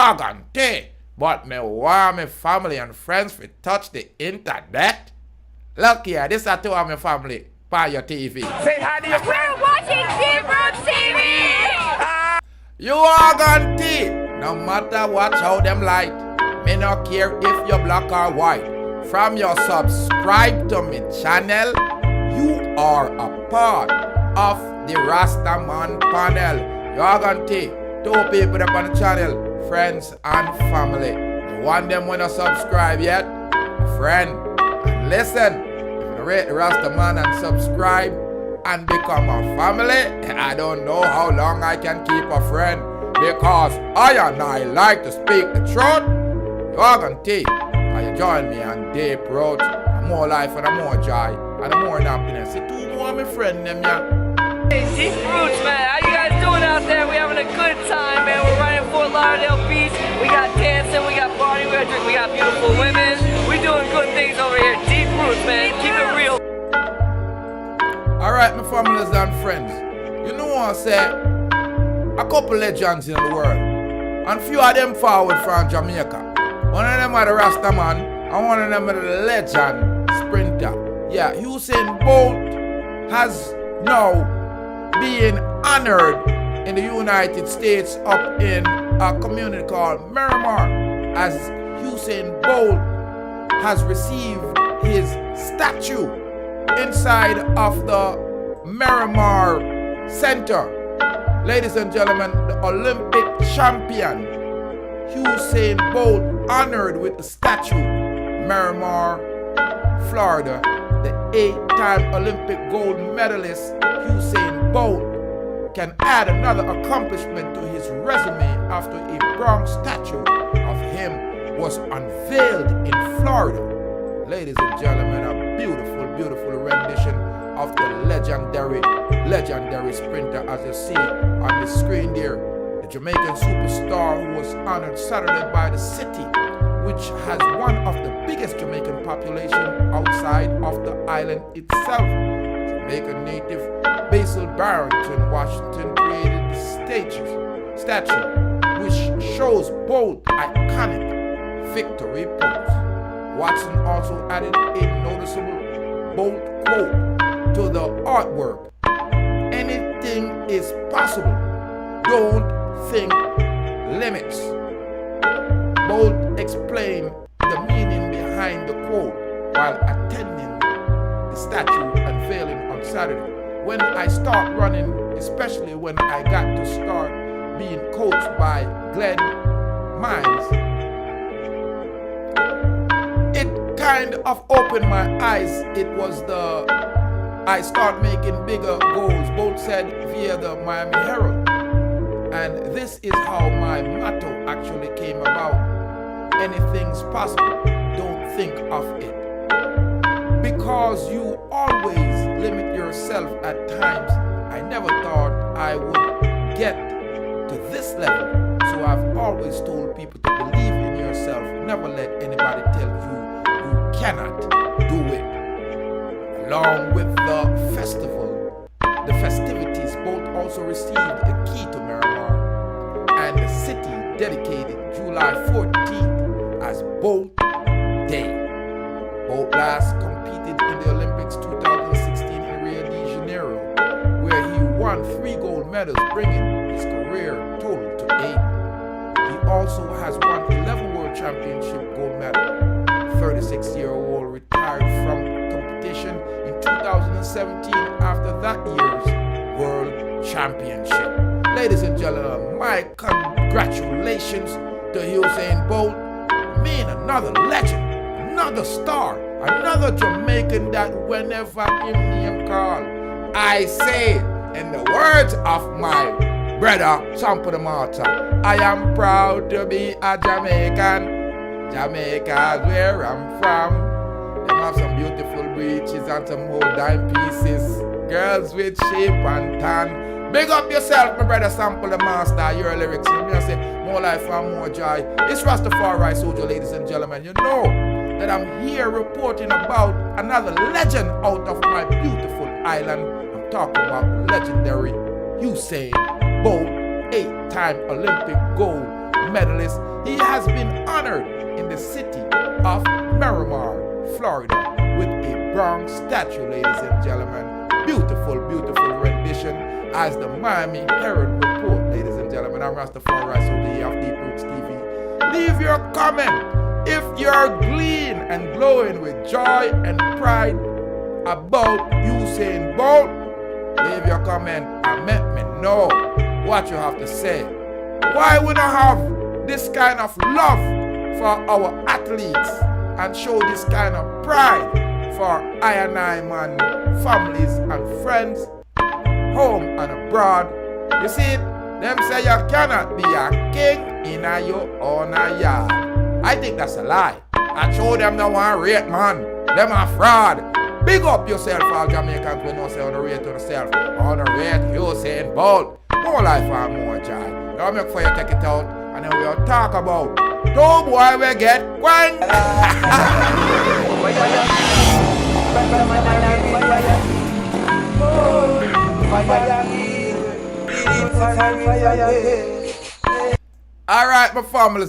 organ but me want my family and friends to touch the internet. Look here, this is two of my family by your TV. Say hi to your friends. We're watching Deeproots TV! You organ T, no matter what how them light, me no care if you're black or white. From your subscribe to me channel, you are a part of the Rasta Man panel. You organ T, two people up on the channel, friends and family. The one them wanna subscribe yet, friend, and listen. If you rate the Rasta Man and subscribe and become a family, I don't know how long I can keep a friend, because I like to speak the truth. You are gonna take, and you join me on Deeproots. More life and more joy and more happiness. See two more of my friends them yeah. Hey, Deeproots, man. How you guys doing out there? We having a good time, man. We're right in Fort Lauderdale Beach. We got dancing, we got party, we got beautiful women. We doing good things over here. Deeproots, man. Keep it real. Alright, my families and friends. You know what I said? A couple legends in the world. And few of them forward from Jamaica. One of them are the Rasta Man, and one of them are the legend sprinter. Yeah, Usain Bolt has now been honored in the United States up in a community called Miramar, as Usain Bolt has received his statue inside of the Miramar Center. Ladies and gentlemen, the Olympic champion Usain Bolt honored with a statue, Miramar, Florida. The 8-time Olympic gold medalist Usain Bolt can add another accomplishment to his resume after a bronze statue of him was unveiled in Florida. Ladies and gentlemen, a beautiful, beautiful rendition of the legendary sprinter, as you see on the screen there. The Jamaican superstar who was honored Saturday by the city, which has one of the biggest Jamaican population outside of the island itself. Jamaican native Basil Barrington, Washington, created the statue, which shows Bolt iconic victory pose. Watson also added a noticeable Bolt quote to the artwork. Anything is possible. Don't think limits. Bolt explained the meaning behind the quote while attending the statue unveiling on Saturday. When I start running, especially when I got to start being coached by Glenn Miles, it kind of opened my eyes. I start making bigger goals, Bolt said via the Miami Herald. And this is how my motto actually came about. Anything's possible, don't think of it. Because you always limit yourself at times, I never thought I would get to this level. So I've always told people to believe in yourself. Never let anybody tell you you cannot do it. Along with the festivities, Bolt also received a key to Miramar, and the city dedicated July 14th as Bolt Day. Bolt last competed in the Olympics 2016 in Rio de Janeiro, where he won 3 gold medals, bringing his career total to 8. He also has won 11 World Championship gold medals. 36-year-old retired from competition in 2017 after that year's World Championship. Ladies and gentlemen, my congratulations to Usain Bolt. Mean another legend, another star, another Jamaican that whenever him name call, I say in the words of my brother Sample the Martyr, I am proud to be a Jamaican. Jamaica's where I'm from. Them have some beautiful breeches and some old dime pieces. Girls with shape and tan. Big up yourself, my brother Sample the Master. Your lyrics, and me say more life and more joy. It's Rastafari soldier, ladies and gentlemen. You know that I'm here reporting about another legend out of my beautiful island. I'm talking about legendary Usain Bolt, 8-time Olympic gold medalist, he has been honored in the city of Miramar, Florida, with a bronze statue, ladies and gentlemen. Beautiful, beautiful rendition as the Miami Herald report, ladies and gentlemen. I'm Rastafari, so the of Deeproots TV. Leave your comment if you're glean and glowing with joy and pride about Usain Bolt. Leave your comment and let me know what you have to say. Why we don't have this kind of love for our athletes and show this kind of pride for I and I man families and friends, home and abroad? You see, them say you cannot be a king in your own yard. I think that's a lie. I show them no one rate, man. Them are fraud. Big up yourself, all Jamaicans when you say on the rate to yourself. On the rate, Usain Bolt. More life and more joy. Now make for you take it out and then we'll talk about two boy we get quang. Alright, my families.